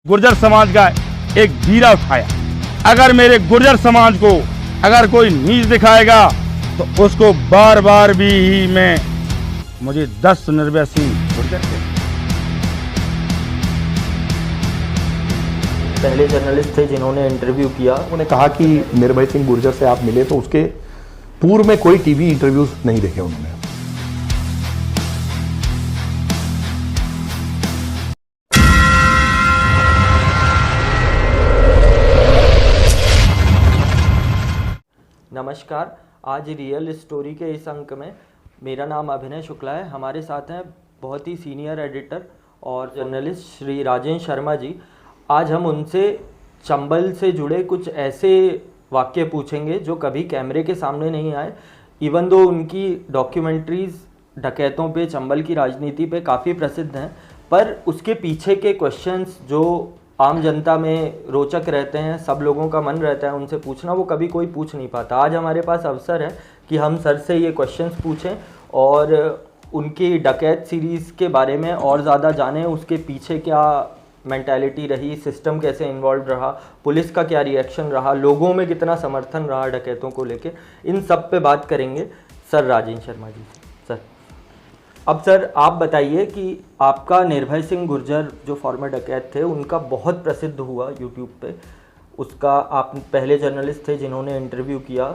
गुर्जर समाज का एक बीड़ा उठाया। अगर मेरे गुर्जर समाज को अगर कोई नीच दिखाएगा तो उसको बार बार भी मैं मुझे 10 निर्भय सिंह गुर्जर के पहले जर्नलिस्ट थे जिन्होंने इंटरव्यू किया। उन्होंने कहा कि निर्भय सिंह गुर्जर से आप मिले तो उसके पूर्व में कोई टीवी इंटरव्यूज नहीं देखे उन्होंने। नमस्कार, आज रियल स्टोरी के इस अंक में मेरा नाम अभिनय शुक्ला है। हमारे साथ हैं बहुत ही सीनियर एडिटर और जर्नलिस्ट श्री राजेश शर्मा जी। आज हम उनसे चंबल से जुड़े कुछ ऐसे वाक्य पूछेंगे जो कभी कैमरे के सामने नहीं आए। इवन दो उनकी डॉक्यूमेंट्रीज डकैतों पे, चंबल की राजनीति पे काफ़ी प्रसिद्ध हैं, पर उसके पीछे के क्वेश्चंस जो आम जनता में रोचक रहते हैं, सब लोगों का मन रहता है उनसे पूछना, वो कभी कोई पूछ नहीं पाता। आज हमारे पास अवसर है कि हम सर से ये क्वेश्चंस पूछें और उनकी डकैत सीरीज़ के बारे में और ज़्यादा जानें। उसके पीछे क्या मेंटालिटी रही, सिस्टम कैसे इन्वॉल्व रहा, पुलिस का क्या रिएक्शन रहा, लोगों में कितना समर्थन रहा डकैतों को लेके, इन सब पे बात करेंगे सर राजेश शर्मा जी। सर, अब सर आप बताइए कि आपका निर्भय सिंह गुर्जर जो फॉर्मर डकैत थे उनका बहुत प्रसिद्ध हुआ यूट्यूब पे। उसका आप पहले जर्नलिस्ट थे जिन्होंने इंटरव्यू किया।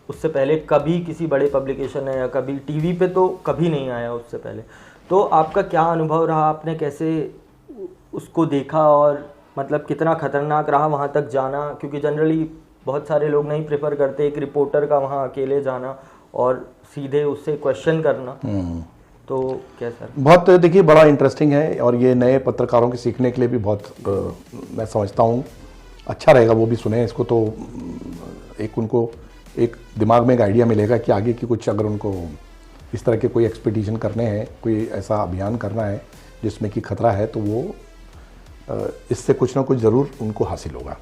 उससे पहले कभी किसी बड़े पब्लिकेशन ने या कभी टीवी पे तो कभी नहीं आया उससे पहले। तो आपका क्या अनुभव रहा, आपने कैसे उसको देखा और मतलब कितना खतरनाक रहा वहाँ तक जाना? क्योंकि जनरली बहुत सारे लोग नहीं प्रेफर करते एक रिपोर्टर का वहाँ अकेले जाना और सीधे उससे क्वेश्चन करना। तो क्या सर? बहुत देखिए बड़ा इंटरेस्टिंग है और ये नए पत्रकारों के सीखने के लिए भी बहुत मैं समझता हूँ अच्छा रहेगा वो भी सुने इसको। तो एक उनको एक दिमाग में एक आइडिया मिलेगा कि आगे की कुछ अगर उनको इस तरह के कोई एक्सपीडिशन करने हैं, कोई ऐसा अभियान करना है जिसमें कि खतरा है, तो वो इससे कुछ ना कुछ ज़रूर उनको हासिल होगा।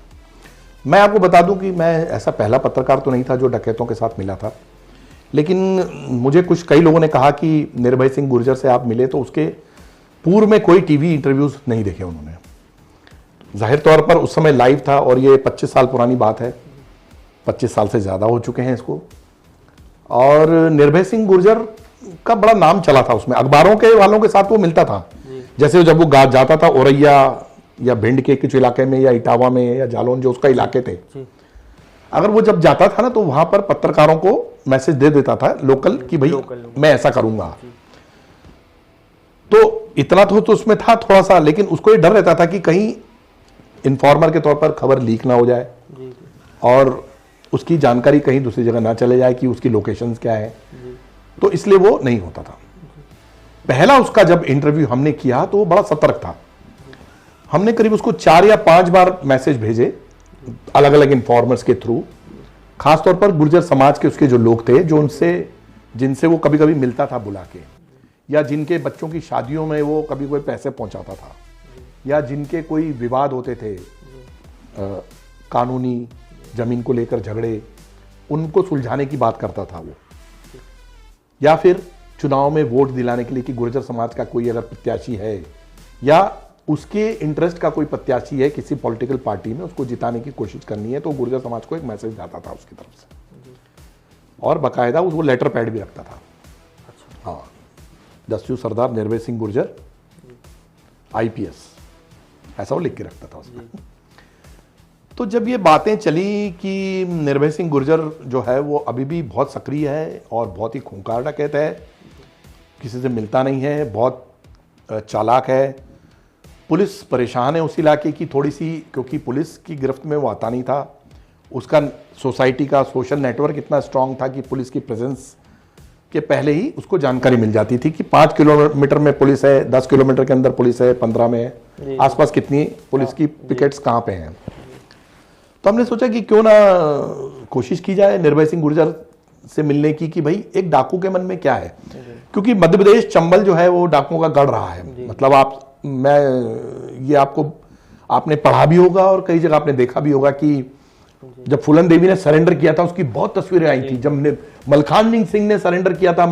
मैं आपको बता दूं कि मैं ऐसा पहला पत्रकार तो नहीं था जो डकैतों के साथ मिला था, लेकिन मुझे कई लोगों ने कहा कि निर्भय सिंह गुर्जर से आप मिले तो उसके पूर्व में कोई टीवी इंटरव्यूज़ नहीं देखे उन्होंने। जाहिर तौर पर उस समय लाइव था और ये 25 साल पुरानी बात है, 25 साल से ज़्यादा हो चुके हैं इसको। और निर्भय सिंह गुर्जर का बड़ा नाम चला था उसमें, अखबारों के वालों के साथ वो मिलता था। जैसे जब वो जाता था औरैया या भिंड के कुछ इलाके में या इटावा में या जालौन जो उसका इलाके थे, अगर वो जब जाता था ना तो वहां पर पत्रकारों को मैसेज दे देता था लोकल कि भाई मैं ऐसा करूंगा। तो इतना तो उसमें था थोड़ा सा, लेकिन उसको ये डर रहता था कि कहीं इन्फॉर्मर के तौर पर खबर लीक ना हो जाए और उसकी जानकारी कहीं दूसरी जगह ना चले जाए कि उसकी लोकेशंस क्या है। तो इसलिए वो नहीं होता था। पहला उसका जब इंटरव्यू हमने किया तो वो बड़ा सतर्क था। हमने करीब उसको 4 या 5 बार मैसेज भेजे अलग अलग इन्फॉर्मर्स के थ्रू, खासतौर पर गुर्जर समाज के उसके जो लोग थे जो जिनसे वो कभी कभी मिलता था बुला के, या जिनके बच्चों की शादियों में वो कभी कोई पैसे पहुंचाता था, या जिनके कोई विवाद होते थे कानूनी जमीन को लेकर झगड़े, उनको सुलझाने की बात करता था वो। या फिर चुनाव में वोट दिलाने के लिए कि गुर्जर समाज का कोई अगर प्रत्याशी है या उसके इंटरेस्ट का कोई प्रत्याशी है किसी पॉलिटिकल पार्टी में, उसको जिताने की कोशिश करनी है, तो गुर्जर समाज को एक मैसेज जाता था उसकी तरफ से और बाकायदा वो लेटर पैड भी रखता था। हाँ, दस्यु सरदार निर्भय सिंह गुर्जर IPS, ऐसा वो लिख के रखता था उसमें। तो जब ये बातें चली कि निर्भय सिंह गुर्जर जो है वो अभी भी बहुत सक्रिय है और बहुत ही खूंखार डकैत है, किसी से मिलता नहीं है, बहुत चालाक है, पुलिस परेशान है उस इलाके की थोड़ी सी, क्योंकि पुलिस की गिरफ्त में वो आता नहीं था। उसका सोसाइटी का सोशल नेटवर्क इतना स्ट्रांग था कि पुलिस की प्रेजेंस के पहले ही उसको जानकारी मिल जाती थी कि 5 किलोमीटर में पुलिस है, 10 किलोमीटर के अंदर पुलिस है, 15 में है, आसपास कितनी पुलिस की पिकेट्स कहाँ पे हैं। तो हमने सोचा कि क्यों ना कोशिश की जाए निर्भय सिंह गुर्जर से मिलने की कि भाई एक डाकू के मन में क्या है, क्योंकि मध्य प्रदेश चंबल जो है वो डाकुओं का गढ़ रहा है। मतलब ये आपने पढ़ा भी होगा और कई जगह आपने देखा भी होगा कि जब फूलन देवी ने सरेंडर किया था उसकी बहुत तस्वीरें आई थी। जब मलखान सिंह ने सरेंडर किया था,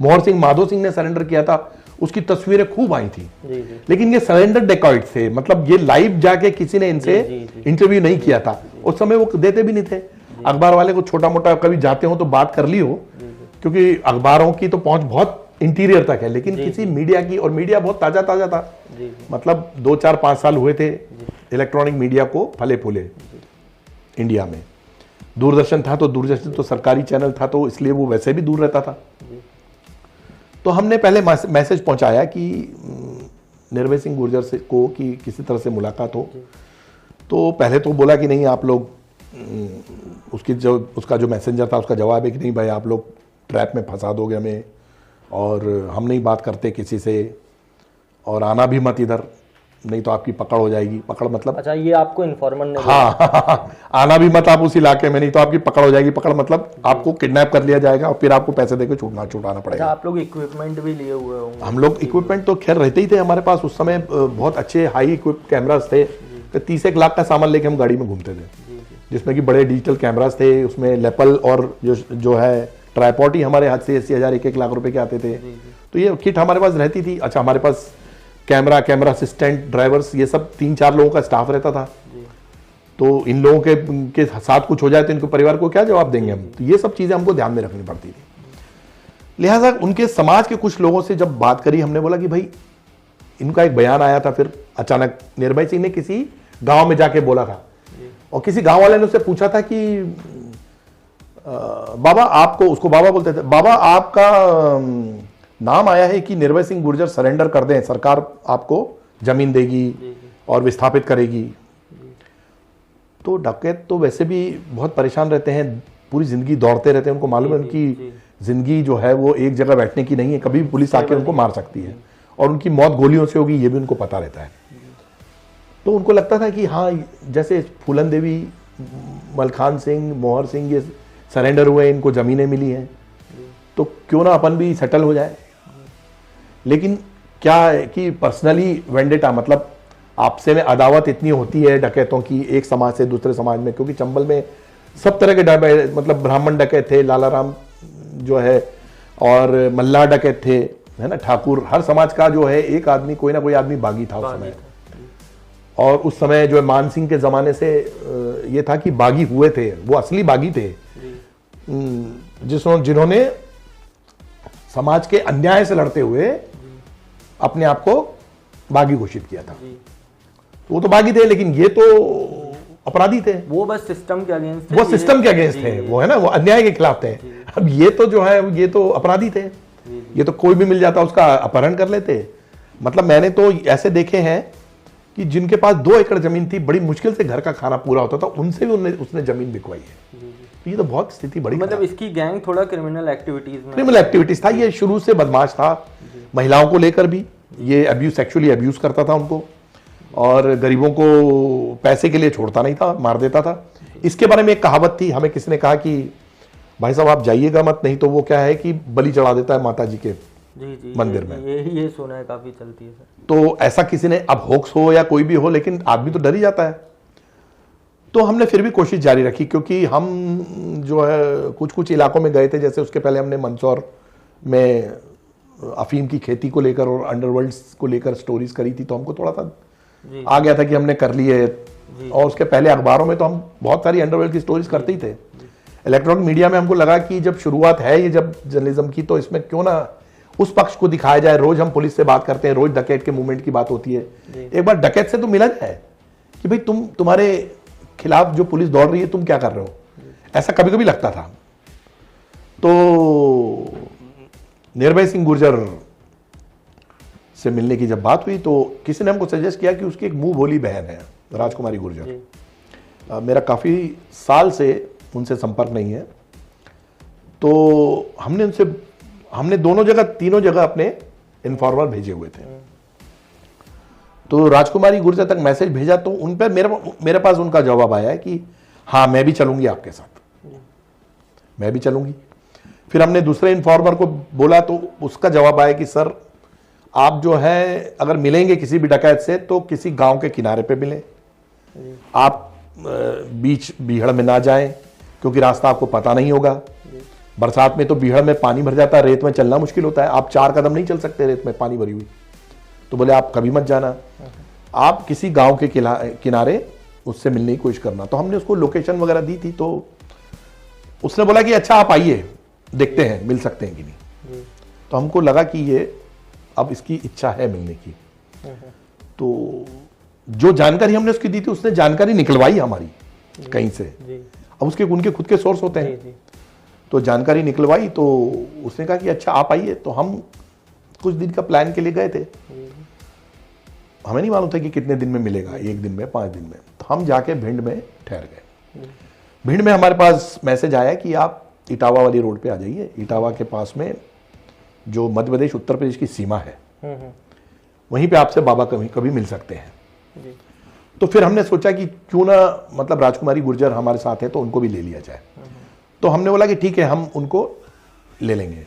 मोहर सिंह माधो सिंह ने सरेंडर किया था, उसकी तस्वीरें खूब आई थी। जी जी लेकिन ये सरेंडर डेकॉइट थे, मतलब ये लाइव जाके किसी ने इनसे जी, जी। इंटरव्यू नहीं किया था। उस समय वो देते भी नहीं थे। अखबार वाले को छोटा मोटा कभी जाते हो तो बात कर ली हो, क्योंकि अखबारों की तो पहुंच बहुत इंटीरियर तक है, लेकिन किसी मीडिया की, और मीडिया बहुत ताजा ताजा था, जी जी मतलब 2 4 5 साल हुए थे इलेक्ट्रॉनिक मीडिया को फले फूले इंडिया में। दूरदर्शन था तो दूरदर्शन तो सरकारी चैनल था, तो इसलिए वो वैसे भी दूर रहता था। तो हमने पहले मैसेज पहुंचाया कि निर्भय सिंह गुर्जर से को कि किसी तरह से मुलाकात हो। तो पहले तो बोला कि नहीं, आप लोग उसका जो मैसेंजर था उसका जवाब है कि नहीं भाई, आप लोग ट्रैप में फंसा दोगे हमें, और हम नहीं बात करते किसी से, और आना भी मत इधर, नहीं तो आपकी पकड़ हो जाएगी। पकड़ मतलब, अच्छा, ये आपको इन्फॉर्मर ने हाँ, आना भी मत आप उस इलाके में, नहीं तो आपकी पकड़ हो जाएगी। पकड़ मतलब आपको किडनैप कर लिया जाएगा और फिर आपको पैसे देकर छुड़ाना अच्छा, पड़ेगा। आप लोग इक्विपमेंट भी लिए हुए होंगे? हम लोग इक्विपमेंट तो खैर रहते ही थे हमारे पास उस समय, बहुत अच्छे हाई इक्विप कैमरास थे। तो 30 लाख का सामान लेके हम गाड़ी में घूमते थे, जिसमें कि बड़े डिजिटल कैमरास थे, उसमें लेपल और जो है ट्राइपॉड ही हमारे हाथ से 80,000 1 लाख रुपए के आते थे। तो ये किट हमारे पास रहती थी। अच्छा, हमारे पास कैमरा असिस्टेंट, ड्राइवर्स, ये सब 3-4 लोगों का स्टाफ रहता था। तो इन लोगों के साथ कुछ हो जाए तो इनके परिवार को क्या जवाब देंगे हम? तो ये सब चीजें हमको ध्यान में रखनी पड़ती थी। लिहाजा उनके समाज के कुछ लोगों से जब बात करी, हमने बोला कि भाई, इनका एक बयान आया था, फिर अचानक निर्भय सिंह ने किसी गांव में जाके बोला था, और किसी गांव वाले ने उससे पूछा था कि बाबा आपको, उसको बाबा बोलते थे, बाबा आपका नाम आया है कि निर्भय सिंह गुर्जर सरेंडर कर दें, सरकार आपको जमीन देगी और विस्थापित करेगी। तो डकैत तो वैसे भी बहुत परेशान रहते हैं, पूरी जिंदगी दौड़ते रहते हैं, उनको मालूम है उनकी जिंदगी जो है वो एक जगह बैठने की नहीं है, कभी भी पुलिस आके उनको मार सकती है, और उनकी मौत गोलियों से होगी ये भी उनको पता रहता है। तो उनको लगता था कि हाँ, जैसे फूलन देवी, मलखान सिंह, मोहर सिंह ये सरेंडर हुए, इनको जमीनें मिली हैं, तो क्यों ना अपन भी सेटल हो जाए। लेकिन क्या है कि पर्सनली वेंडेटा, मतलब आपसे में अदावत इतनी होती है डकैतों की, एक समाज से दूसरे समाज में, क्योंकि चंबल में सब तरह के मतलब ब्राह्मण डकैत थे, लालाराम जो है, और मल्लाह डकैत थे, है ना, ठाकुर, हर समाज का जो है एक आदमी, कोई ना कोई आदमी बागी था उस समय। और उस समय जो है मान सिंह के जमाने से ये था कि बागी हुए थे, वो असली बागी थे, जिन्होंने समाज के अन्याय से लड़ते हुए अपने आप को बागी घोषित किया था। तो वो तो बागी थे, लेकिन ये तो अपराधी थे, वो बस सिस्टम के अगेंस्ट थे, वो सिस्टम के अगेंस्ट थे, वो है ना, वो अन्याय के खिलाफ थे। अब ये तो जो है ये तो अपराधी थे, ये तो कोई भी मिल जाता उसका अपहरण कर लेते। मतलब मैंने तो ऐसे देखे हैं कि जिनके पास 2 एकड़ जमीन थी, बड़ी मुश्किल से घर का खाना पूरा होता था, उनसे भी उसने जमीन बिकवाई है। तो ये तो बहुत स्थिति बड़ी, मतलब इसकी गैंग थोड़ा क्रिमिनल एक्टिविटीज था, ये शुरू से बदमाश था, महिलाओं को लेकर भी ये सेक्सुअली अब्यूज करता था उनको, और गरीबों को पैसे के लिए छोड़ता नहीं था, मार देता था। इसके बारे में एक कहावत थी, हमें किसी ने कहा कि भाई साहब आप जाइएगा मत, नहीं तो वो क्या है कि बलि चढ़ा देता है माता जी के मंदिर में। ये सुना है, काफी चलती है सर। तो ऐसा किसी ने, अब होक्स हो या कोई भी हो, लेकिन आदमी तो डर ही जाता है। तो हमने फिर भी कोशिश जारी रखी, क्योंकि हम जो है कुछ कुछ इलाकों में गए थे, जैसे उसके पहले हमने मंदसौर में अफीम की खेती को लेकर और अंडरवर्ल्ड को लेकर स्टोरीज करी थी, तो हमको थोड़ा सा आ गया था कि हमने कर ली है। और उसके पहले अखबारों में तो हम बहुत सारी अंडरवर्ल्ड की स्टोरीज करते ही थे। इलेक्ट्रॉनिक मीडिया में हमको लगा कि जब शुरुआत है ये जब जर्नलिज्म की, तो इसमें क्यों ना उस पक्ष को दिखाया जाए। रोज हम पुलिस से बात करते हैं, रोज डकैत के मूवमेंट की बात होती है, एक बार डकैत से तो मिला जाए कि भाई तुम्हारे खिलाफ जो पुलिस दौड़ रही है, तुम क्या कर रहे हो, ऐसा कभी कभी लगता था। तो निर्भय सिंह गुर्जर से मिलने की जब बात हुई, तो किसी ने हमको सजेस्ट किया कि उसकी एक मुंह बोली बहन है राजकुमारी गुर्जर। मेरा काफी साल से उनसे संपर्क नहीं है, तो हमने दोनों जगह, तीनों जगह अपने इन्फॉर्मर भेजे हुए थे। तो राजकुमारी गुर्जर तक मैसेज भेजा, तो उन पर मेरे पास उनका जवाब आया है कि हाँ मैं भी चलूंगी आपके साथ, मैं भी चलूंगी। फिर हमने दूसरे इन्फॉर्मर को बोला, तो उसका जवाब आया कि सर आप जो है अगर मिलेंगे किसी भी डकैत से, तो किसी गांव के किनारे पे मिलें, आप बीच बीहड़ में ना जाएं, क्योंकि रास्ता आपको पता नहीं होगा, बरसात में तो बीहड़ में पानी भर जाता है, रेत में चलना मुश्किल होता है, आप 4 कदम नहीं चल सकते रेत में पानी भरी हुई। तो बोले आप कभी मत जाना, आप किसी गांव के किनारे उससे मिलने की कोशिश करना। तो हमने उसको लोकेशन वगैरह दी थी, तो उसने बोला कि अच्छा आप आइए, देखते हैं मिल सकते हैं कि नहीं। तो हमको लगा कि ये अब इसकी इच्छा है मिलने की। तो जो जानकारी हमने उसकी दी थी, उसने जानकारी निकलवाई हमारी कहीं से। अब उसके उनके खुद के सोर्स होते हैं, तो जानकारी निकलवाई। तो उसने कहा कि अच्छा आप आइए। तो हम कुछ दिन का प्लान के लिए गए थे, हमें नहीं मालूम था कि कितने दिन में मिलेगा, 1 दिन में 5 दिन में। तो हम जाके भिंड में ठहर गए। भिंड में हमारे पास मैसेज आया कि आप इटावा वाली रोड पे आ जाइए, इटावा के पास में जो मध्य प्रदेश उत्तर प्रदेश की सीमा है, वहीं पे आपसे बाबा कभी मिल सकते हैं। तो फिर हमने सोचा कि क्यों ना, मतलब राजकुमारी गुर्जर हमारे साथ है तो उनको भी ले लिया जाए। तो हमने बोला कि ठीक है हम उनको ले लेंगे।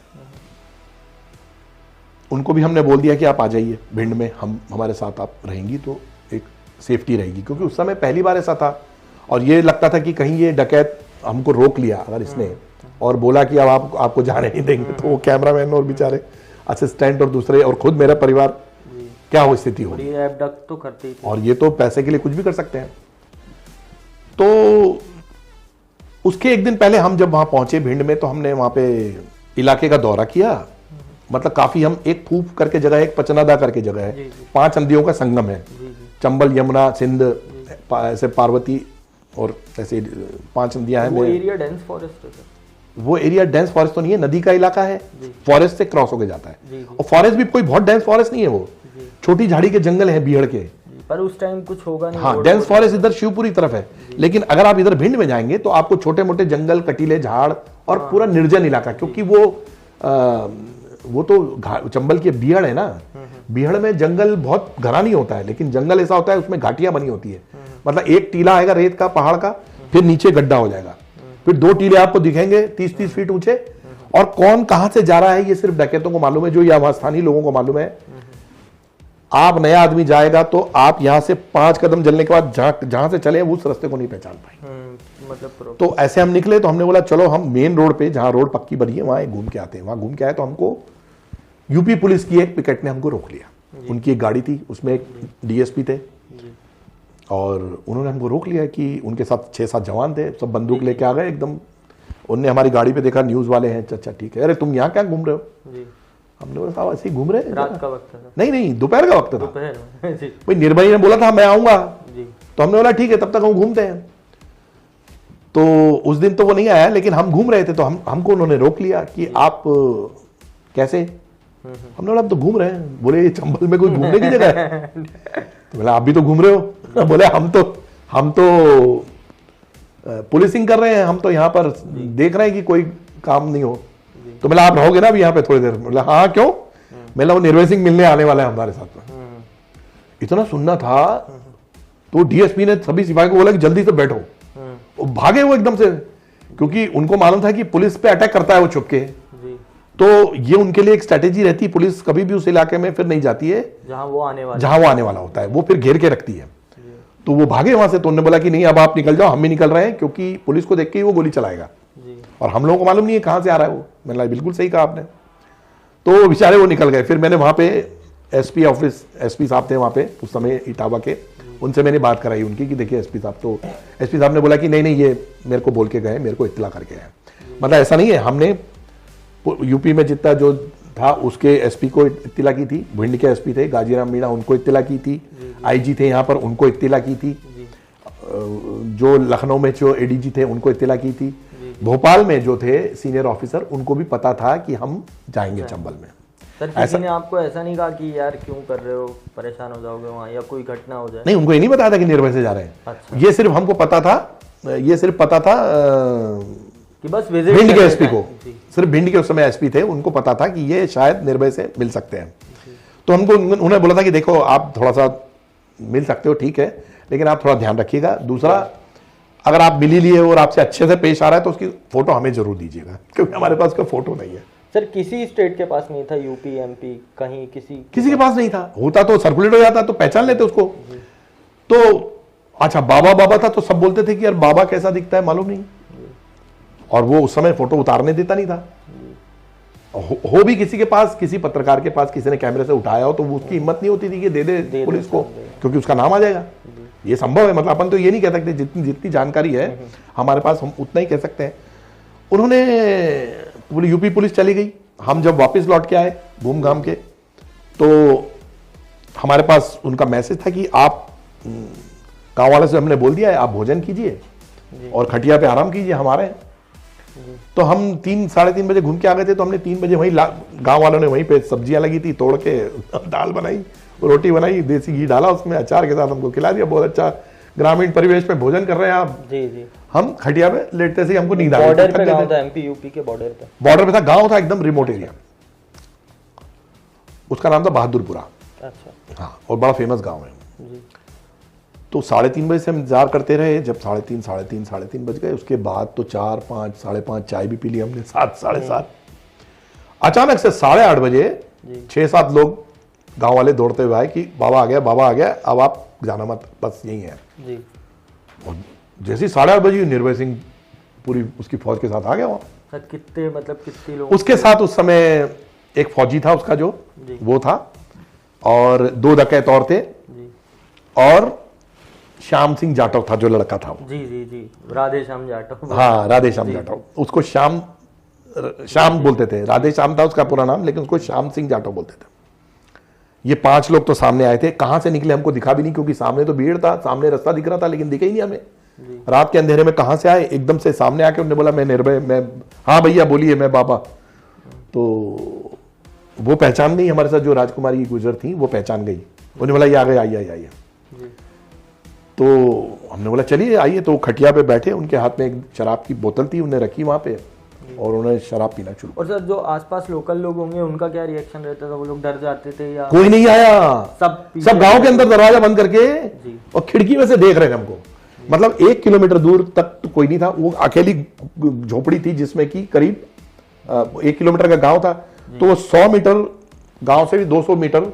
उनको भी हमने बोल दिया कि आप आ जाइए भिंड में, हम हमारे साथ आप रहेंगी तो एक सेफ्टी रहेगी, क्योंकि उस समय पहली बार ऐसा था और ये लगता था कि कहीं ये डकैत हमको रोक लिया अगर इसने और बोला कि अब आपको जाने नहीं देंगे, तो वो कैमरामैन और बेचारे असिस्टेंट और दूसरे और खुद मेरा परिवार क्या हो स्थिति हो। तो करते ही थे। और ये तो पैसे के लिए कुछ भी कर सकते हैं। तो उसके 1 दिन पहले हम जब वहां पहुंचे भिंड में, तो हमने वहां पे इलाके का दौरा किया। मतलब काफी, हम एक फूफ करके जगह है, एक पचनादा करके जगह है, 5 नदियों का संगम है, चंबल, यमुना, सिंध, ऐसे पार्वती और ऐसे 5 नदियां हैं। वो एरिया डेंस फॉरेस्ट है सर? वो एरिया डेंस फॉरेस्ट तो नहीं है, नदी का इलाका है, फॉरेस्ट से क्रॉस होके जाता है। और फॉरेस्ट भी कोई बहुत डेंस फॉरेस्ट नहीं है, वो छोटी झाड़ी के जंगल है बीहड़ के। पर उस टाइम कुछ होगा नहीं। हाँ, डेंस फॉरेस्ट इधर शिवपुरी तरफ है, लेकिन अगर आप इधर भिंड में जाएंगे तो आपको छोटे मोटे जंगल, कटीले झाड़ और पूरा निर्जन इलाका, क्योंकि वो तो चंबल की बीहड़ है ना, बीहड़ में जंगल बहुत घना नहीं होता है, लेकिन जंगल ऐसा होता है उसमें घाटियां बनी होती है। मतलब एक टीला आएगा रेत का पहाड़ का, फिर नीचे गड्ढा हो जाएगा, फिर 2 टीले आपको दिखेंगे 30-30 फीट ऊंचे, और कौन कहां से जा रहा है ये सिर्फ डकैतों को मालूम है, जो यहाँ स्थानीय लोगों को मालूम है। आप नया आदमी जाएगा तो आप यहां से 5 कदम चलने के बाद जहां से चले उस रास्ते को नहीं पहचान पाएंगे। मतलब तो ऐसे हम निकले। तो हमने बोला चलो हम मेन रोड पे, जहां रोड पक्की बनी है, वहां घूम के आते हैं। वहां घूम के आए तो हमको यूपी पुलिस की एक पिकेट ने हमको रोक लिया। उनकी एक गाड़ी थी, उसमें एक डीएसपी थे, और उन्होंने हमको रोक लिया कि उनके साथ 6-7 जवान थे, सब बंदूक लेके आ गए एकदम। उनने हमारी गाड़ी पे देखा न्यूज वाले हैं, अच्छा ठीक है, अरे तुम यहाँ क्या घूम रहे हो? हमने बोला साहब ऐसे ही घूम रहे हैं। रात का वक्त था? नहीं, दोपहर का वक्त था। दोपहर भाई निर्भय ने बोला था मैं आऊंगा, तो हमने बोला ठीक है तब तक हम घूमते हैं। तो उस दिन तो वो नहीं आया, लेकिन हम घूम रहे थे, तो हमको उन्होंने रोक लिया कि आप कैसे? हमने बोला आप तो घूम रहे हैं। बोले ये चंबल में कोई घूमने की जगह है? तो बोला आप भी तो घूम रहे हो। बोले हम तो पुलिसिंग कर रहे हैं, हम तो यहाँ पर देख रहे हैं कि कोई काम नहीं हो। तो बोला आप रहोगे ना अभी यहाँ पे थोड़ी देर? बोला हाँ क्यों? मैं वो निर्भय सिंह मिलने आने वाला है हमारे साथ में। इतना सुनना था तो डीएसपी ने सभी सिपाही को बोला कि जल्दी से बैठो। वो भागे वो एकदम से, क्योंकि उनको मालूम था कि पुलिस पे अटैक करता है वो छुप के। तो ये उनके लिए एक स्ट्रेटेजी रहती है, पुलिस कभी भी उस इलाके में फिर नहीं जाती है जहां वो आने वाला होता है, वो फिर घेर के रखती है। तो वो भागे वहां से। तो उन्होंने बोला कि नहीं अब आप निकल जाओ, हम भी निकल रहे हैं, क्योंकि पुलिस को देख के ही वो गोली चलाएगा और हम लोगों को मालूम नहीं है कहां से आ रहा है वो। मैंने बिल्कुल सही कहा आपने। तो बेचारे वो निकल गए। फिर मैंने वहां पे एसपी ऑफिस, एसपी साहब थे वहां पे उस समय इटावा के, उनसे मैंने बात कराई उनकी कि देखिए एसपी साहब, तो एसपी साहब ने बोला कि नहीं ये मेरे को बोल के गए, मेरे को इत्तला करके गए। मतलब ऐसा नहीं है, हमने यूपी में जितना जो था उसके एसपी को इत्तला की थी, भिंड के एसपी थे गाजीराम मीणा, उनको इत्तला की थी, आईजी थे यहाँ पर उनको इत्तला की थी, जो लखनऊ में जो एडीजी थे उनको इत्तला की थी, भोपाल में जो थे सीनियर ऑफिसर उनको भी पता था कि हम जाएंगे चंबल में। सर किसी ने आपको ऐसा नहीं कहा कि यार क्यों कर रहे हो, परेशान हो जाओगे वहाँ या कोई घटना हो जाए? नहीं, उनको ये नहीं बताया था कि निर्भय से जा रहे हैं। अच्छा। ये सिर्फ हमको पता था, ये सिर्फ पता था कि बस विजिट भिंड के एसपी को, सिर्फ भिंड के उस समय एसपी थे, उनको पता था कि ये शायद निर्भय से मिल सकते हैं। तो हमको उन्होंने बोला था कि देखो आप थोड़ा सा मिल सकते हो ठीक है, लेकिन आप थोड़ा ध्यान रखिएगा। दूसरा, अगर आप मिल ही लिए और आपसे अच्छे से पेश आ रहा है तो उसकी फोटो हमें जरूर दीजिएगा, क्योंकि हमारे पास कोई फोटो नहीं है। सर किसी स्टेट के पास नहीं था, यूपी एमपी कहीं किसी के पास नहीं था। होता तो सर्कुलेट हो जाता तो पहचान लेते उसको। तो अच्छा बाबा था तो सब बोलते थे कि यार बाबा कैसा दिखता है मालूम नहीं। और वो उस समय फोटो उतारने देता नहीं था। हो भी किसी के पास, किसी पत्रकार के पास किसी ने कैमरे से उठाया हो तो वो उसकी हिम्मत नहीं होती थी कि दे दे पुलिस को, क्योंकि उसका नाम आ जाएगा। ये संभव है, मतलब अपन तो ये नहीं कह सकते, जितनी जानकारी है हमारे पास हम उतना ही कह सकते हैं। उन्होंने पूरी यूपी पुलिस चली गई। हम जब वापस लौट के आए घूम घाम के, तो हमारे पास उनका मैसेज था कि आप, गांव वाले से हमने बोल दिया है आप भोजन कीजिए और खटिया पे आराम कीजिए हमारे। तो हम 3-3:30 बजे घूम के आ गए थे। तो हमने 3 बजे वहीं गांव वालों ने वहीं पे सब्जियां लगी थी, तोड़ के दाल बनाई, रोटी बनाई, देसी घी डाला उसमें, अचार के साथ हमको खिला दिया। बहुत अच्छा ग्रामीण परिवेश में भोजन कर रहे हैं आप। जी जी। हम खटिया पे लेटते से हमको नींद आ गई। बॉर्डर पे गांव था, एमपी यूपी के बॉर्डर पे था, गांव था एकदम रिमोट एरिया। उसका नाम था बहादुरपुरा। अच्छा। हाँ, और बड़ा फेमस गांव है। जी। तो 3:30 बजे से हम इंतजार करते रहे। जब 3:30 बज गए, उसके बाद तो 4, 5, 5:30 चाय भी पी ली हमने, 7, 7:30। अचानक से 8:30 बजे 6-7 लोग गांव वाले दौड़ते हुए आए कि बाबा आ गया, बाबा आ गया, अब आप जाना मत, बस यही है। जी। और जैसे ही 8:30 बजे निर्भय सिंह पूरी उसकी फौज के साथ आ गया वहां। सर कितने लोग उसके साथ उस समय एक फौजी था उसका जो वो था, और 2 डकैत और थे, और श्याम सिंह जाटव था जो लड़का था वो। जी जी जी, राधे श्याम जाटव। हाँ, राधे श्याम जाटव। उसको श्याम बोलते थे, राधे श्याम था उसका पूरा नाम, लेकिन उसको श्याम सिंह जाटव बोलते थे। ये 5 लोग तो सामने आए थे। कहां से निकले हमको दिखा भी नहीं, क्योंकि सामने तो भीड़ था, सामने रास्ता दिख रहा था, लेकिन दिखे ही नहीं हमें। रात के अंधेरे में कहां से आए, एकदम से सामने आके उन्होंने बोला मैं निर्भय, मैं, हाँ भैया बोलिए, मैं बाबा। तो वो पहचान गई हमारे साथ, जो राजकुमारी गुजर थी वो पहचान गई। उन्होंने बोला ये आ गए, आइए। तो हमने बोला चलिए आइए। तो खटिया पे बैठे, उनके हाथ में एक शराब की बोतल थी, उन्हें रखी वहां पे, और उन्होंने शराब पीना शुरू। और सर जो आसपास लोकल लोग होंगे उनका क्या रिएक्शन रहता था? वो लोग डर जाते थे या? कोई नहीं आया, सब गांव के अंदर दरवाजा बंद करके और खिड़की में से देख रहे थे हमको। मतलब 1 किलोमीटर दूर तक तो कोई नहीं था। वो अकेली झोपड़ी थी जिसमें कि करीब 1 किलोमीटर का गांव था, तो वो 100 मीटर गांव से भी 200 मीटर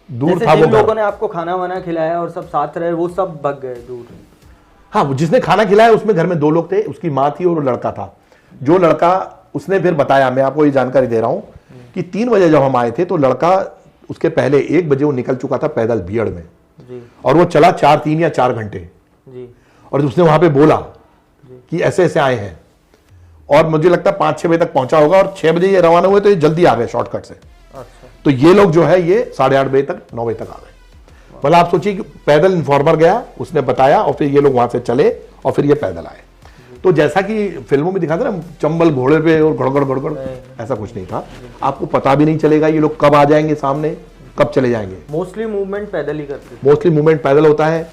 दूर था। वो लोगों ने आपको खाना वाना खिलाया और सब साथ रहे, वो सब भग गए दूर? हाँ, जिसने खाना खिलाया उसमें घर में 2 लोग थे, उसकी माँ थी और लड़का था। जो लड़का, उसने फिर बताया, मैं आपको ये जानकारी दे रहा हूं कि 3 बजे जब हम आए थे तो लड़का, उसके पहले 1 बजे वो निकल चुका था पैदल भीड़ में जी। और वो चला 3 या 4 घंटे जी। और उसने वहां पे बोला कि ऐसे ऐसे आए हैं, और मुझे लगता है 5-6 बजे तक पहुंचा होगा, और 6 बजे ये रवाना हुए तो ये जल्दी आ गए शॉर्टकट से। अच्छा। तो ये लोग जो है ये 8:30 बजे तक, 9 बजे तक आ गए। मतलब आप सोचिए कि पैदल इन्फॉर्मर गया, उसने बताया, और फिर ये लोग वहां से चले और फिर ये पैदल आए। तो जैसा कि फिल्मों में दिखाते ना, चंबल घोड़े पे और गड़गड़, ऐसा कुछ नहीं था। आपको पता भी नहीं चलेगा ये लोग कब आ जाएंगे सामने, कब चले जाएंगे। मोस्टली मूवमेंट पैदल ही करते हैं। मोस्टली मूवमेंट पैदल होता है।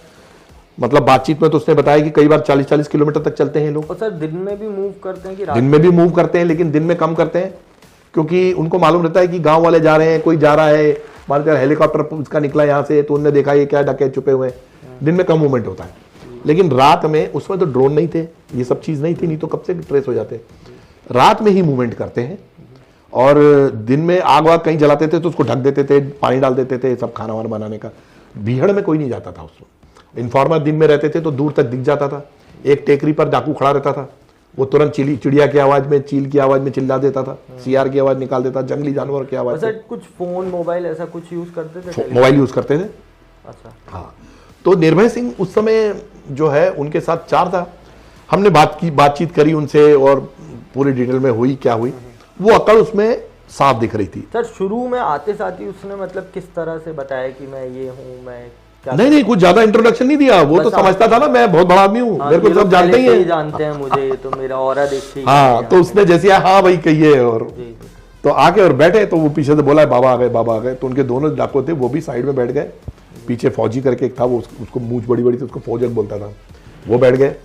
मतलब बातचीत में तो उसने बताया कि कई बार 40-40 किलोमीटर तक चलते हैं लोग। और सर दिन में भी मूव करते हैं कि रात? दिन में भी मूव करते हैं, लेकिन दिन में कम करते हैं, क्योंकि उनको मालूम रहता है कि गांव वाले जा रहे हैं, कोई जा रहा है, मान लीजिए हेलीकॉप्टर उसका निकला यहाँ से, तो उन्होंने देखा ये क्या डकैत छुपे हुए हैं। दिन में कम मूवमेंट होता है, लेकिन रात में, उसमें तो ड्रोन नहीं थे, ये सब चीज नहीं थी, नहीं तो कब से ट्रेस हो जाते। रात में ही मूवमेंट करते हैं, और दिन में आग वाग कहीं जलाते थे तो उसको ढक देते थे, पानी डाल देते थे, सब खाना वाना बनाने का। भीड़ में कोई नहीं जाता था उसमें। इन्फॉर्मर दिन में रहते थे तो दूर तक दिख जाता था। एक टेकरी पर डाकू खड़ा रहता था, वो तुरंत चिड़िया की आवाज में, चील की आवाज में चिल्ला देता था, सियार की आवाज निकाल देता, जंगली जानवर की आवाज। कुछ फोन मोबाइल ऐसा कुछ यूज करते थे? मोबाइल यूज करते थे। अच्छा। हाँ, तो निर्भय सिंह उस समय जो है उनके साथ 4 था। हमने बातचीत करी उनसे, और पूरी डिटेल में हुई क्या हुई, वो अकड़ उसमें साफ दिख रही थी। सर शुरू में आते साथ ही उसने मतलब किस तरह से बताया कि मैं ये हूँ, मैं नहीं, कुछ ज्यादा इंट्रोडक्शन नहीं दिया। वो तो समझता था ना मैं बहुत बड़ा आदमी हूँ, मेरे को सब जानते ही हैं, जानते हैं मुझे, तो मेरा ऑरा देखते ही। हाँ, तो उसने जैसे हाँ भाई कहिए, और तो आके और बैठे, तो वो पीछे से बोला बाबा आ गए, बाबा आ गए। तो उनके दोनों डाकू थे, वो भी साइड में बैठ गए। पीछे फौजी करके एक था, वो उसको मूंछ बड़ी बड़ी थी, उसको फौजक बोलता था, वो बैठ गए।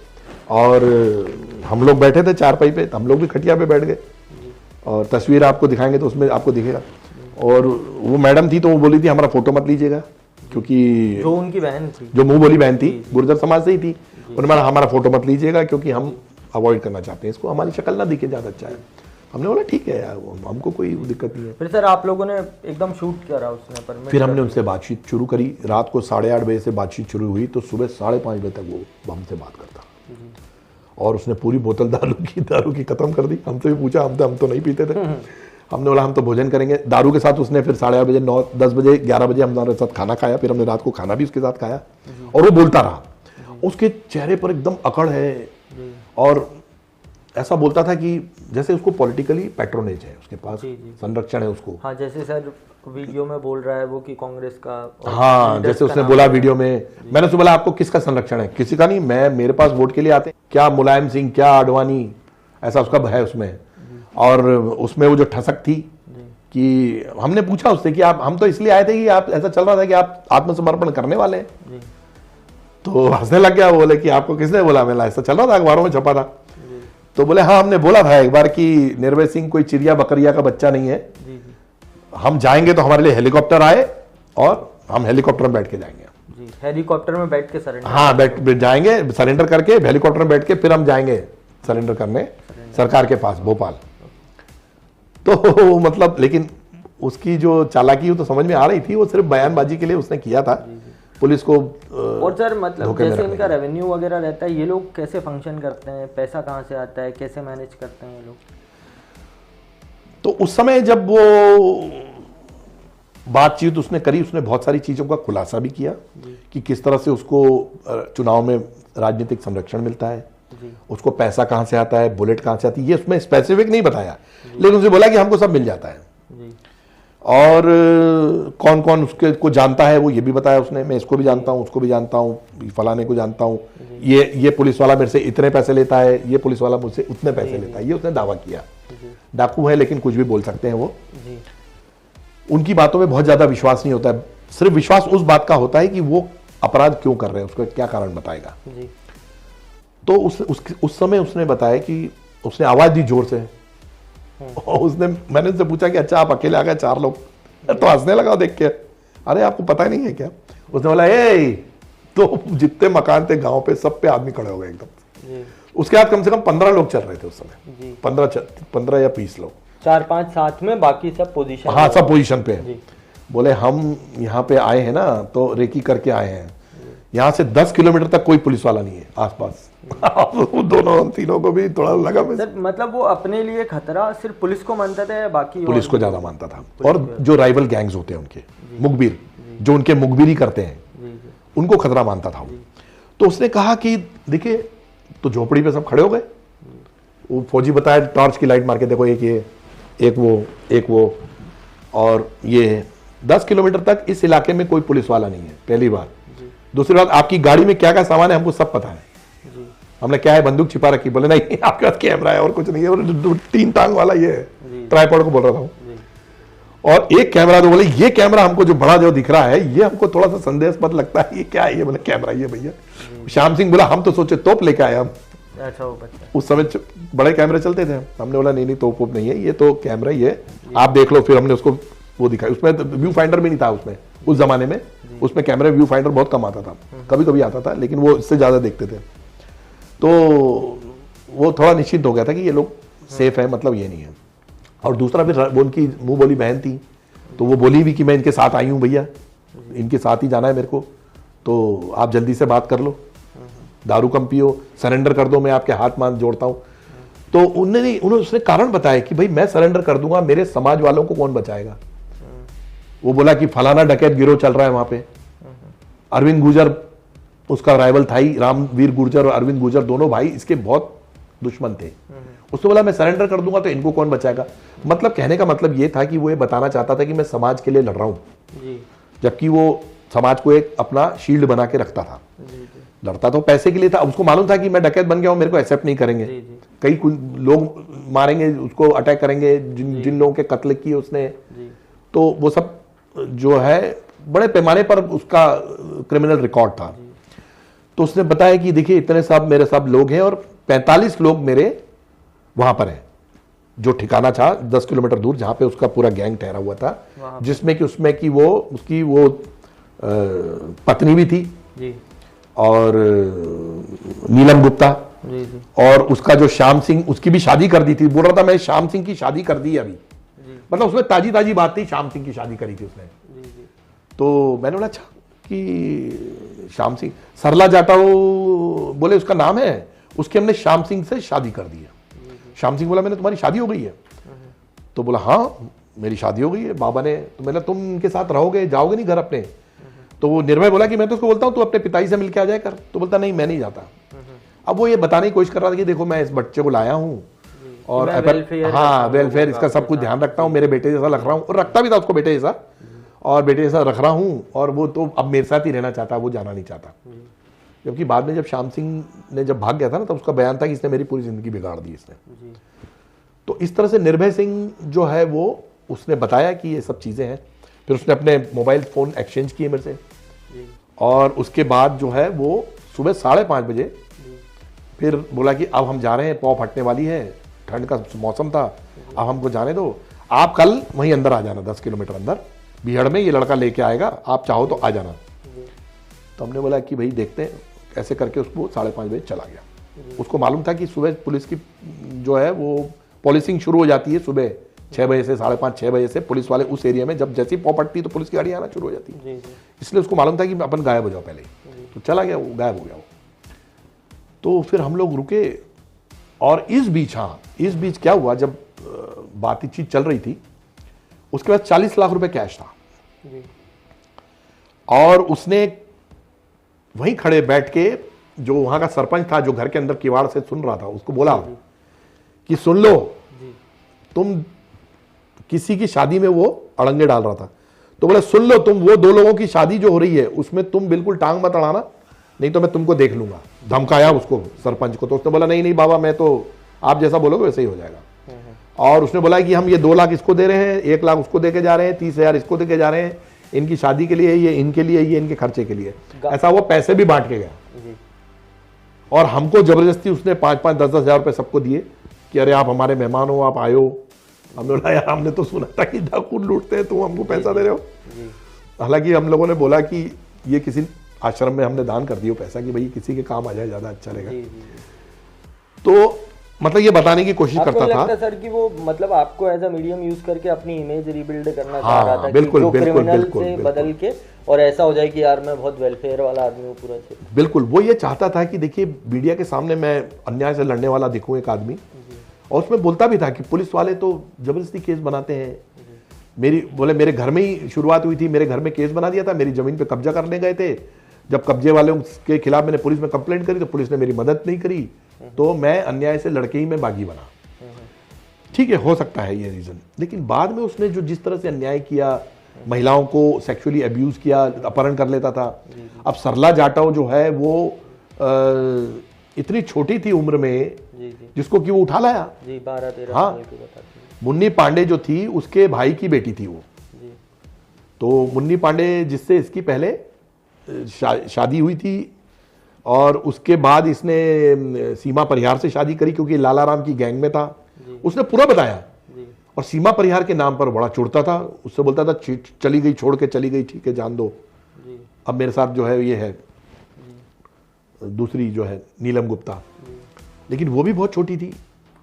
और हम लोग बैठे थे चारपाई पे, हम लोग भी खटिया पे बैठ गए। और तस्वीर आपको दिखाएंगे तो उसमें आपको दिखेगा। और वो मैडम थी, तो वो बोली थी हमारा फोटो मत लीजिएगा, क्योंकि जो उनकी बहन थी, जो मुंह बोली बहन थी, गुर्जर समाज से ही थी, उन्होंने हमारा फोटो मत लीजिएगा, क्योंकि हम अवॉइड करना चाहते हैं इसको, हमारी शक्ल ना दिखे, ज्यादा अच्छा है। हमने बोला ठीक है यार, हमको कोई दिक्कत नहीं है। फिर सर आप लोगों ने एकदम शूट करा उसने पर? फिर हमने उनसे बातचीत शुरू करी। रात को 8:30 बजे से बातचीत शुरू हुई, तो सुबह 5:30 बजे तक वो हमसे बात करता। और उसने पूरी बोतल दारू की खत्म कर दी। हमसे भी पूछा, हम तो नहीं पीते थे। हमने बोला हम तो भोजन करेंगे। दारू के साथ उसने फिर 8:30 बजे, 9, 10 बजे, 11 बजे हमारे साथ खाना खाया। फिर हमने रात को खाना भी उसके साथ खाया और वो बोलता रहा। उसके चेहरे पर एकदम अकड़ है और ऐसा बोलता था कि जैसे उसको पॉलिटिकली पैट्रोनेज है, उसके पास संरक्षण है उसको। हाँ, जैसे सर वीडियो में बोल रहा है वो कि कांग्रेस का। हाँ, जैसे उसने बोला वीडियो में। मैंने उससे बोला आपको किसका संरक्षण है? किसी का नहीं, मेरे पास वोट के लिए आते हैं। क्या मुलायम सिंह, क्या आडवाणी, ऐसा उसका है उसमें। और उसमें वो जो ठसक थी कि हमने पूछा उससे कि आप, हम तो इसलिए आए थे कि आप, ऐसा चल रहा था कि आप आत्मसमर्पण करने वाले हैं। तो हंसने लग गया। बोले कि आपको किसने बोला? मैंने ऐसा चल रहा था, अखबारों में छपा था। तो बोले हाँ, हमने बोला था एक बार कि निर्भय सिंह कोई चिड़िया बकरिया का बच्चा नहीं है। हम जाएंगे तो हमारे लिए हेलीकॉप्टर आए और हम हेलीकॉप्टर में बैठ के जाएंगे। हेलीकॉप्टर में बैठ के सरेंडर? हाँ, बैठ जाएंगे, सरेंडर करके हेलीकॉप्टर में बैठ के फिर हम जाएंगे सरेंडर करने सरकार के पास, भोपाल। तो मतलब, लेकिन उसकी जो चालाकी तो समझ में आ रही थी। वो सिर्फ बयानबाजी के लिए उसने किया था, पुलिस को। और सर मतलब जैसे इनका रेवेन्यू वगैरह रहता है, ये लोग कैसे फंक्शन करते हैं? पैसा कहाँ से आता है? कैसे मैनेज करते हैं ये लोग? तो उस समय जब वो बातचीत उसने करी, उसने बहुत सारी चीजों का खुलासा भी किया कि किस तरह से उसको चुनाव में राजनीतिक संरक्षण मिलता है, उसको पैसा कहां से आता है, बुलेट कहां से आती है। ये उसमें स्पेसिफिक नहीं बताया, लेकिन उसे बोला कि हमको सब मिल जाता है। और कौन कौन उसके को जानता है वो ये भी बताया उसने। मैं इसको भी जानता हूँ, उसको भी जानता हूँ, फलाने को जानता हूँ, ये पुलिस वाला मेरे से इतने पैसे लेता है, ये पुलिस वाला मुझसे उतने पैसे लेता है। ये उसने दावा किया। डाकू है लेकिन कुछ भी बोल सकते हैं वो। उनकी बातों में बहुत ज्यादा विश्वास नहीं होता है। सिर्फ विश्वास उस बात का होता है कि वो अपराध क्यों कर रहे हैं, उसका क्या कारण बताएगा। तो उस समय उसने बताया कि उसने आवाज दी जोर से। और मैंने उससे पूछा कि अच्छा आप अकेले आ गए 4 लोग? तो हंसने लगा देख के। अरे आपको पता ही नहीं है क्या? उसने बोला तो जितने मकान थे गांव पे, सब पे आदमी खड़े हो गए एकदम। उसके बाद कम से कम 15 लोग चल रहे थे उस समय, 15 या 20 लोग, 4-5 साथ में, बाकी सब पोजीशन। हाँ, सब पोजीशन पे हैं। बोले हम यहाँ पे आए हैं ना तो रेकी करके आए हैं। यहाँ से 10 किलोमीटर तक कोई पुलिस वाला नहीं है आसपास। दोनों हम तीनों को भी थोड़ा लगा। सर मतलब वो अपने लिए खतरा सिर्फ पुलिस को मानता था या बाकी? पुलिस को ज्यादा मानता था। और जो राइवल गैंग्स होते हैं उनके मुखबिर, जो उनके मुखबिरी करते हैं, उनको खतरा मानता था वो। तो उसने कहा कि देखिए, तो झोपड़ी पे सब खड़े हो गए। वो फौजी बताया, टॉर्च की लाइट मार के देखो, एक ये, एक वो, और ये 10 किलोमीटर तक इस इलाके में कोई पुलिस वाला नहीं है, पहली बात। दूसरी बात, आपकी गाड़ी में क्या क्या सामान है हमको सब पता है। हमने क्या है, बंदूक छिपा रखी? बोले नहीं, आपके पास कैमरा है और कुछ नहीं है। और 3 टांग वाला ये है, ट्राइपॉड को बोल रहा था। और एक कैमरा, तो बोले ये कैमरा हमको जो बड़ा जो दिख रहा है ये हमको थोड़ा सा संदेहास्पद लगता है, ये क्या है? ये बोले कैमरा ये भैया। श्याम सिंह बोला हम तो सोचे तोप लेके आए हम। अच्छा, वो बच्चा। उस समय बड़े कैमरे चलते थे। हमने बोला नहीं तोप नहीं है, ये तो कैमरा ही है, आप देख लो। फिर हमने उसको वो दिखाया। उसमें व्यू फाइंडर भी नहीं था उसमें, उस जमाने में। उसमें कैमरे व्यू फाइंडर बहुत कम आता था, कभी कभी आता था, लेकिन वो इससे ज्यादा देखते थे। तो वो थोड़ा निश्चित हो गया था कि ये लोग सेफ है, मतलब ये नहीं है। और दूसरा, फिर वो उनकी मुंह बोली बहन थी, तो वो बोली भी कि मैं इनके साथ आई हूँ भैया, इनके साथ ही जाना है मेरे को, तो आप जल्दी से बात कर लो, दारू कम पियो, सरेंडर कर दो, मैं आपके हाथ मान जोड़ता हूँ। तो उन्होंने उसने कारण बताया कि भाई मैं सरेंडर कर दूंगा, मेरे समाज वालों को कौन बचाएगा। वो बोला कि फलाना डकैत गिरोह चल रहा है वहां पे। अरविंद गुर्जर उसका राइवल था ही। रामवीर गुर्जर और अरविंद गुर्जर दोनों भाई इसके बहुत दुश्मन थे। उसने बोला मैं सरेंडर कर दूंगा तो इनको कौन बचाएगा। मतलब कहने का मतलब ये था कि वो ये बताना चाहता था कि मैं समाज के लिए लड़ रहा हूं, जबकि वो समाज को एक अपना शील्ड बना के रखता था। लड़ता तो पैसे के लिए था। उसको मालूम था कि मैं डकैत बन गया हूं, मेरे को एक्सेप्ट नहीं करेंगे, कई लोग मारेंगे, उसको अटैक करेंगे, जिन लोगों के कत्ल किए उसने। तो वो सब जो है बड़े पैमाने पर उसका क्रिमिनल रिकॉर्ड था। तो उसने बताया कि देखिए इतने सब मेरे सब लोग हैं और 45 लोग मेरे वहां पर हैं, जो ठिकाना था 10 किलोमीटर दूर जहां पे उसका पूरा गैंग ठहरा हुआ था, जिसमें कि उसमें कि वो उसकी वो पत्नी भी थी जी। और नीलम गुप्ता जी जी। और उसका जो श्याम सिंह, उसकी भी शादी कर दी थी। बोल रहा था मैं श्याम सिंह की शादी कर दी अभी, मतलब उसमें ताजी ताजी बात थी, श्याम सिंह की शादी करी थी उसने जी जी। तो मैंने बोला अच्छा कि श्याम सिंह, सरला जाटव बोले उसका नाम है। उसके हमने श्याम सिंह से शादी कर दी है। श्याम सिंह बोला मैंने तुम्हारी शादी हो गई है? तो बोला हाँ मेरी शादी हो गई है बाबा ने। तो मैंने तुम इनके साथ रहोगे, जाओगे नहीं घर अपने? तो वो निर्भय बोला कि मैं तो उसको बोलता हूँ तू अपने पिताजी से मिलके आ जाए कर। तो बोलता नहीं मैं नहीं जाता। अब वो ये बताने की कोशिश कर रहा था कि देखो मैं इस बच्चे को लाया हूँ और हाँ वेलफेयर इसका सब कुछ ध्यान रखता हूँ, मेरे बेटे जैसा रख रहा हूँ, और रखता भी था उसको बेटे जैसा, और बेटे जैसा रख रहा हूँ, और वो तो अब मेरे साथ ही रहना चाहता, वो जाना नहीं चाहता। जबकि बाद में जब श्याम सिंह ने जब भाग गया था ना, तब उसका बयान था कि इसने मेरी पूरी जिंदगी बिगाड़ दी इसने। तो इस तरह से निर्भय सिंह जो है वो उसने बताया कि ये सब चीज़ें हैं। फिर उसने अपने मोबाइल फ़ोन एक्सचेंज किए मेरे से, और उसके बाद जो है वो सुबह 5:30 बजे फिर बोला कि अब हम जा रहे हैं, पौ फटने वाली है, ठंड का मौसम था, अब हमको जाने दो, आप कल वहीं अंदर आ जाना, 10 किलोमीटर अंदर बीहड़ में ये लड़का लेके आएगा, आप चाहो तो आ जाना। तो हमने बोला कि भाई देखते हैं, ऐसे करके उसको 5:30 बजे चला गया। उसको मालूम था कि सुबह पुलिस की जो है वो पॉलिसिंग शुरू हो जाती है, सुबह 6 बजे से 5:30 6 बजे से पुलिस वाले उस एरिया में जब जैसी पौ पटती तो पुलिस की गाड़ी आना शुरू हो जाती है। इसलिए उसको मालूम था कि अपन गायब हो जाओ पहले, तो चला गया, वो गायब हो गया वो। तो फिर हम लोग रुके, और इस बीच क्या हुआ, जब बातचीत चल रही थी उसके बाद 40 लाख रुपए कैश था, और उसने वहीं खड़े बैठ के जो वहां का सरपंच था जो घर के अंदर किवाड़ से सुन रहा था उसको बोला कि सुन लो, तुम किसी की शादी में वो अड़ंगे डाल रहा था, तो बोले सुन लो, तुम वो 2 लोगों की शादी जो हो रही है उसमें तुम बिल्कुल टांग मत अड़ाना, नहीं तो मैं तुमको देख लूंगा। धमकाया उसको, सरपंच को। तो उसने बोला नहीं नहीं बाबा, मैं तो आप जैसा बोलोगे वैसे ही हो जाएगा। और उसने बोला कि हम ये 2 लाख इसको दे रहे हैं, 1 लाख उसको देके जा रहे हैं, 30,000 इसको देके जा रहे हैं, इनकी शादी के लिए, ये इनके लिए, ये इनके खर्चे के लिए। ऐसा वो पैसे भी बांट के गया, और हमको जबरदस्ती उसने 5-5 10-10 हजार रुपए सबको दिए कि अरे आप हमारे मेहमान हो, आप आयो। हमने बोला यार हमने तो सुना था कि डाकू लूटते हैं, तुम हमको पैसा दे रहे हो। हालांकि हम लोगों ने बोला कि ये किसी आश्रम में हमने दान कर दिया पैसा कि भाई किसी के काम आ जाए, ज्यादा अच्छा रहेगा। तो मतलब ये बताने की कोशिश करता था सर कि वो मतलब आपको एज अ मीडियम यूज करके अपनी इमेज रिबिल्ड करना चाह रहा था, बिल्कुल, जो बिल्कुल, क्रिमिनल बिल्कुल, से बिल्कुल। बदल के और ऐसा हो जाए कि यार मैं बहुत वेलफेयर वाला आदमी हूँ पूरा क्षेत्र। बिल्कुल, वो ये चाहता था कि देखिए मीडिया के सामने मैं अन्याय से लड़ने वाला दिखूं एक आदमी, और उसमें बोलता भी था कि पुलिस वाले तो जबरदस्ती केस बनाते हैं। मेरे घर में ही शुरुआत हुई थी, मेरे घर में केस बना दिया था, मेरी जमीन पे कब्जा करने गए थे, जब कब्जे वालों के खिलाफ मैंने पुलिस में कंप्लेंट करी तो पुलिस ने मेरी मदद नहीं करी, तो मैं अन्याय से लड़के ही मैं बागी बना। ठीक है, हो सकता है ये रीजन, लेकिन बाद में उसने जो जिस तरह से अन्याय किया, महिलाओं को सेक्सुअली अब्यूज किया, अपहरण कर लेता था। अब सरला जाटव जो है वो इतनी छोटी थी उम्र में, जिसको कि वो उठा लाया। 12-13 हाँ, साल की बताती है। मुन्नी पांडे जो थी उसके भाई की बेटी थी वो। तो मुन्नी पांडे जिससे इसकी पहले शादी हुई थी, और उसके बाद इसने सीमा परिहार से शादी करी क्योंकि लाला राम की गैंग में था। उसने पूरा बताया, और सीमा परिहार के नाम पर बड़ा चिढ़ता था, उससे बोलता था चली गई, छोड़ के चली गई, ठीक है जान दो, अब मेरे साथ जो है ये है दूसरी जो है नीलम गुप्ता, लेकिन वो भी बहुत छोटी थी।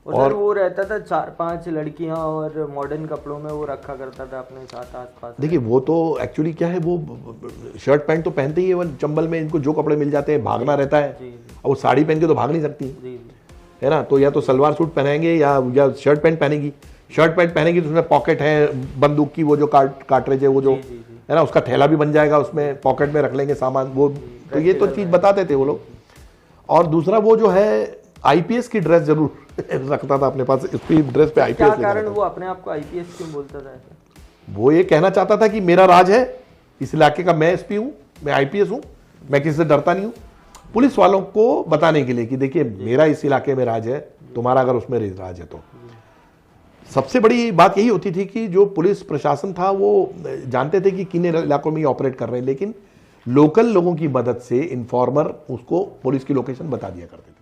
और वो रहता था 4-5 लड़कियां और मॉडर्न कपड़ों में वो रखा करता था अपने साथ आसपास। देखिए वो तो एक्चुअली क्या है, वो शर्ट पैंट तो पहनते ही है, वो चंबल में इनको जो कपड़े मिल जाते हैं, भागना रहता है, और वो साड़ी पहन के तो भाग नहीं सकती है ना, तो या तो सलवार सूट पहनेंगे या शर्ट पैंट पहनेगी। शर्ट पैंट पहनेगी तो उसमें पॉकेट है बंदूक की, वो जो कार्ट्रिज है वो जो है ना, उसका थैला भी बन जाएगा, उसमें पॉकेट में रख लेंगे सामान वो। तो ये तो चीज बताते थे वो लोग। और दूसरा वो जो है आईपीएस की ड्रेस जरूर रखता था अपने पास, इसकी ड्रेस पे आईपीएस। क्या कारण वो अपने आप को आईपीएस क्यों बोलता था? वो ये कहना चाहता था कि मेरा राज है, इस इलाके का मैं एसपी हूँ, मैं आईपीएस हूँ, मैं किसी से डरता नहीं हूँ, पुलिस वालों को बताने के लिए कि देखिए मेरा इस इलाके में राज है, तुम्हारा अगर उसमें राज है तो। सबसे बड़ी बात यही होती थी कि जो पुलिस प्रशासन था वो जानते थे कि किन इलाकों में ये ऑपरेट कर रहे हैं, लेकिन लोकल लोगों की मदद से इन्फॉर्मर उसको पुलिस की लोकेशन बता दिया करते थे।